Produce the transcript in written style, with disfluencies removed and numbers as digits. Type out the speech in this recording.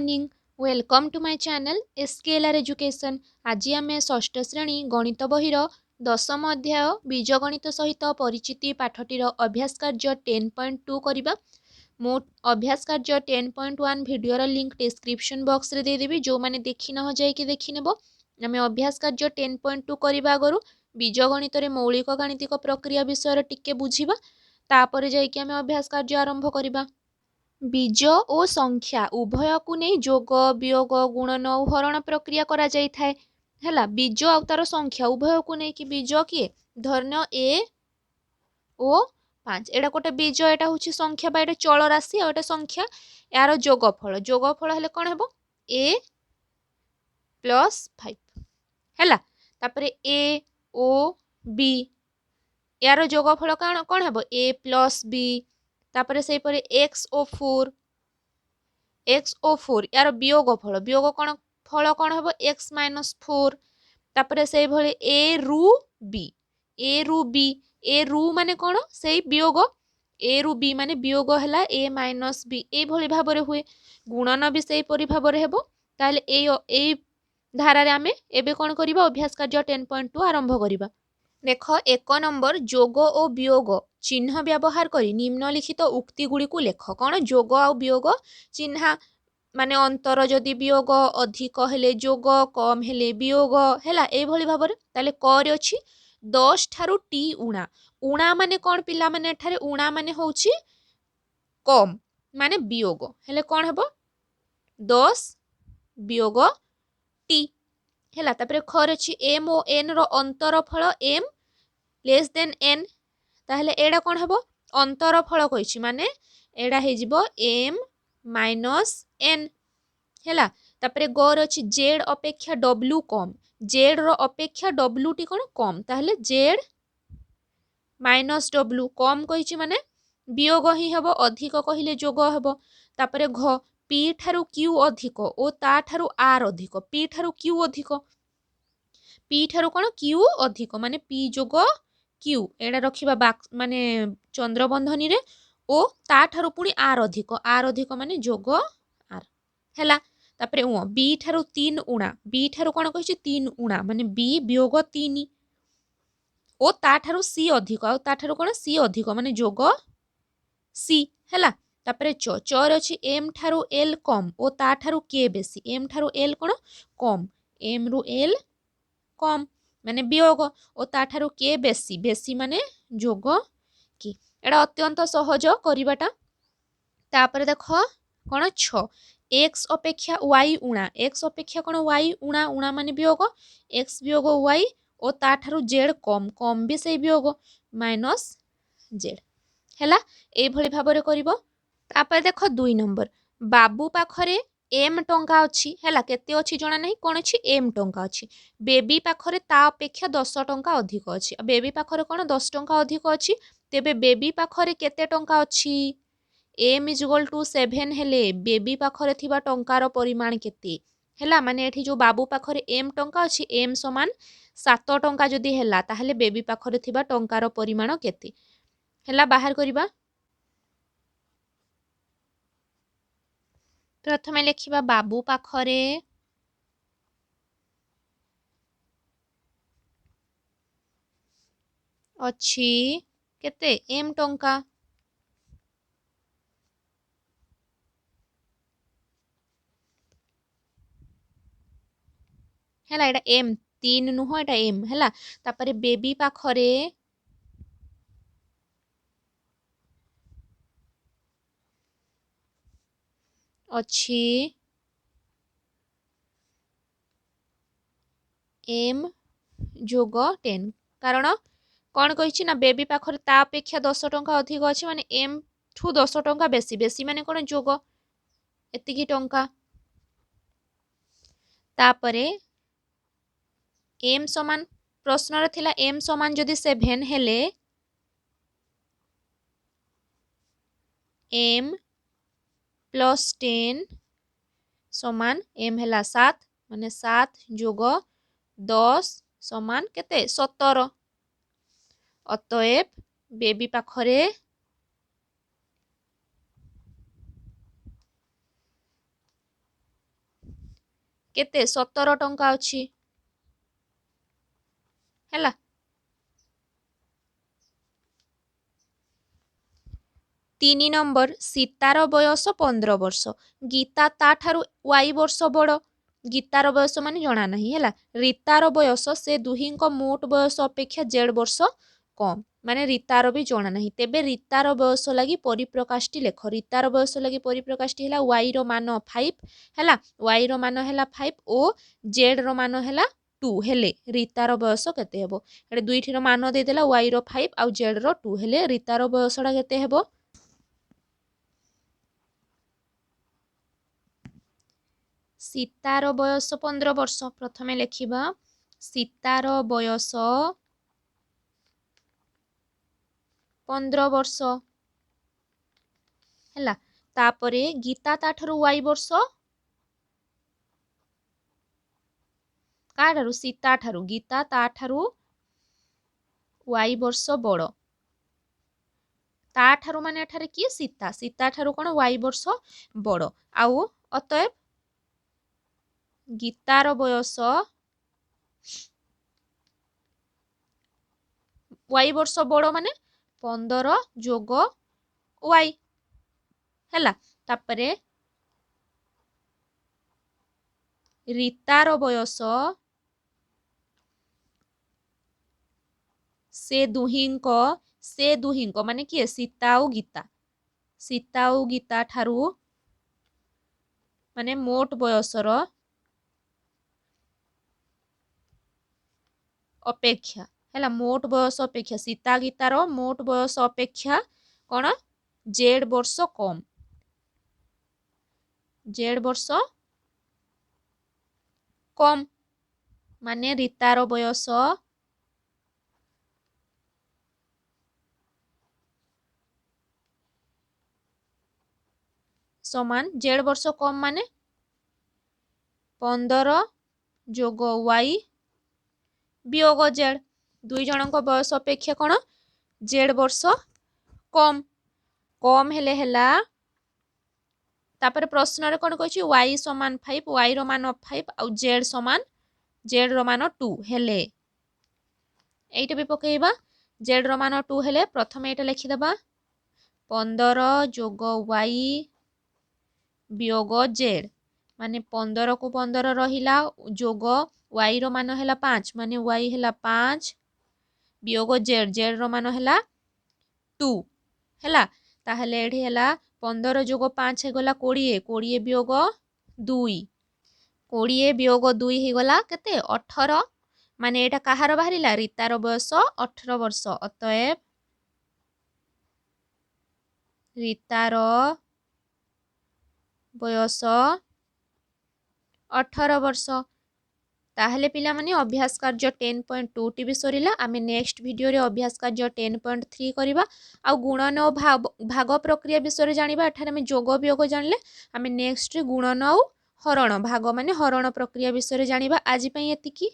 Morning welcome to my channel SKLR education. आज आम षष्ठ श्रेणी गणित बहिर दशम अध्याय बीजगणित सहित परिचिति पाठटीर अभ्यास कार्य 10.2 करवा। मो अभ्यास कार्य 10.1 भिडियोर लिंक डिस्क्रिप्शन बॉक्स रे देदेवी, जो मैंने देखी न जाइए देखिनेब। आम अभ्यास कार्य 10.2 करवा आगु बीजगणित मौलिक गाणितिक प्रक्रिया विषय टिके बुझा, तापर जाइए आम अभ्यास कार्य आरंभ करवा। बीज और संख्या उभय को नहीं जोग वियोग गुणन और हरण प्रक्रिया करा जाय थाए। हैला बीज और तार संख्या उभय को नहीं कि बीज किए धरन ए ओ 5 एटा गोटे बीज, एटा हूँ संख्या बा चल राशि और संख्या यार जोगफल हेले कौन हेबो ए प्लस 5 हैला। तापर ए ओ बी यार जोगफल कौन हेबो ए प्लस बी। तापर से परे एक्स ओ 4 यार वियोग कौन फल कौन हेबो एक्स माइनस 4। तापर से भले ए रु बी माने कौन से वियोग ए रु बी माने वियोग है ए माइनस बी ए भली भाव हुए। गुणन भी से परी भाव हेबो। ताहले ए धारा रे आमे एबे कौन करिबा अभ्यास कार्य 10.2 आरंभ करिबा। देख 1 नंबर जोग और वियोग चिन्ह व्यवहार करी निम्नलिखित उक्ति गुड़ी को लेख। कौन जोग आ वियोग चिन्ह माने अंतर जदि वियोग अधिक हेले जोग कम हेले वियोग हैला ए भली भाबरे। ताले क रे अछि 10 ठारू टी उणा। उणा माने कौन पिला माने एठारे उणा माने होउछि कम माने वियोग हेले कौन हेबो 10 वियोग टी हैला। तापरे ख रे अछि एम ओ एन रो अंतर फल एम लेस देन एन। ताहले एडा कौन हेबो अंतर फल कहिछि माने एडा हे जिवो एम माइनस एन हैला। तापरे ग रे अछि जेड अपेक्षा डब्ल्यू कम। जेड रो अपेक्षा डब्ल्यू टी कौन कम। ताहले जेड माइनस डब्ल्यू कम कहिछि माने वियोग ही हेबो, अधिक कहिले जोग हेबो। तापरे घ पी ठारू क्यू अधिक ओ ता ठारू आर अधिक। पी ठारू क्यू अधिक पी ठारू कौन क्यू अधिक माने पी जोग क्यू एडा रखिबा माने चंद्रबंधनी रे ओ ता ठारू पुनी आर अधिक माने जोग आर हैला। तापरे उ बी ठारू 3 उणा बी ठारू कौन कहिछि 3 उणा माने बी वियोग 3 ओ ता ठारू सी अधिक आ ता ठारू कौन सी अधिक माने जोग सी हैला। तापरे च रे अछि एम ठारू एल कम ओ ता ठारू के बेसी। एम ठारू एल कौन कम एम रु एल कम माने वियोग ओ ता ठारू के बेसी। बेसी माने जोग की एडा अत्यंत सहज करिबाटा। तापर देख कौन 6 एक्स अपेक्षा वाई उणा। एक्स अपेक्षा कौन वाई उणा उणा माने वियोग एक्स वियोग वाई ओ ता ठारू जेड कम कम भी से वियोग माइनस जेड हैला। ए भली भाबरे करिवो। तापर देख 2 नंबर बाबू पाखरे एम टंका अच्छी हैला केते अच्छी जना नहीं कौन अच्छी एम टंका अच्छी। बेबी पाखरे ता अपेक्षा 10 टंका अधिक अच्छी। बेबी पाखरे कौन 10 टंका अधिक अच्छी। तेबे बेबी पाखरे केते टंका अच्छी एम इज इक्वल टू 7 हेले बेबी पाखरे थिबा टंकार परिमाण केते हैला। माने एठी जो बाबू पाखरे एम टंका अच्छी एम समान 7 टंका जदि हैला ताहले बेबी पाखरे थिबा टंकार परिमाण केते हैला बाहर करिबा। प्रथमे लिखिबा बाबू पाखरे अच्छी केते एम टंका हैला एटा एम 3 नुह एटा एम हैला। तापरे बेबी पाखरे अच्छी एम जोग 10 कारण कौन कहिछि ना बेबी पाखरे ता अपेक्षा 10 टंका अधिक अछि माने एम ठू 10 टंका बेसी। बेसी माने कौन जोग एतिकी टंका। तापरे एम समान प्रश्न रे थिला एम समान जदि 7 हेले एम प्लस 10 समान एम हेला 7 माने 7 जोग 10 समान केते 17। अतएव बेबी पाखरे केते 17 टंका अछि हैला 3 नंबर सीतार बयस 15 वर्ष गीता ता ठारू y वर्ष बड़ गीतार बयस माने जणा नाही हैला रीतार बयस से दुहींको मोट बयस अपेक्षा जेड वर्ष कम माने रीतार भी जणा नाही तेबे रीतार बयस लागि परिप्रकाशटी लेख रीतार बयस लागि परिप्रकाशटी हैला y रो मान 5 हैला y रो मान हैला 5 ओ z रो मान हैला 2 हेले रीतार बयस केते हेबो एडे दुईठी रो मान दे देला y रो 5 आ z रो 2 हेले रीतार बयसडा केते हेबो सीतार बयस 15 वर्ष प्रथमे लेखिबा सीतार बयस 15 वर्ष हैला तापरे गीता ताठारू y वर्ष काठारू सीता ठारू गीता ताठारू y वर्ष बड़ ताठारू माने एठारे की सीता सीता ठारू कोन y वर्ष बड़ आउ अतएव गीतार बयस y वर्ष बड़ माने 15 जोग y हैला तापरे रीतार बयस से दुहींको माने किए सीता और गीता ठारू माने मोट बयसर अपेक्षा हैला मोट बयस अपेक्षा सीता गीतार मोट बयस अपेक्षा कोन जेड वर्ष कम जेड वर्ष कम माने रीतार बयस समान जेड वर्ष कम माने 15 जोग y वियोग जेड दुई जनक बयस अपेक्षा कोन जेड वर्ष कम कम हेले हेला तापर प्रश्न रे कोन कहछि y समान 5 y रो मान 5 आ z समान z रो मान 2 हेले एइटा भी पकेइबा z रो मान 2 हेले प्रथमे एटा लिखि देबा 15 जोग y वियोग z माने 15 को 15 रहिला जोग y रो मान हैला 5 माने y हैला 5 वियोग z रो मान हैला 2 हैला ताहले एठी हैला 15 जोग 5 हे गला 20 20 वियोग 2 20 वियोग 2 हे गला केते 18 माने एटा काहार बाहरिला रीतार बयस 18 वर्ष अतएव रीतार बयस 18 वर्ष ताहले पिला माने अभ्यास कार्य 10.2 टी भी सरीला आमे नेक्स्ट वीडियो रे अभ्यास कार्य 10.3 करिबा आ गुणन और भाग प्रक्रिया विषय जानिबा एठारे में जोग वियोग जानले आमे नेक्स्ट रे गुणन और हरण भाग माने हरण प्रक्रिया विषय जानिबा आज पई एतिकी।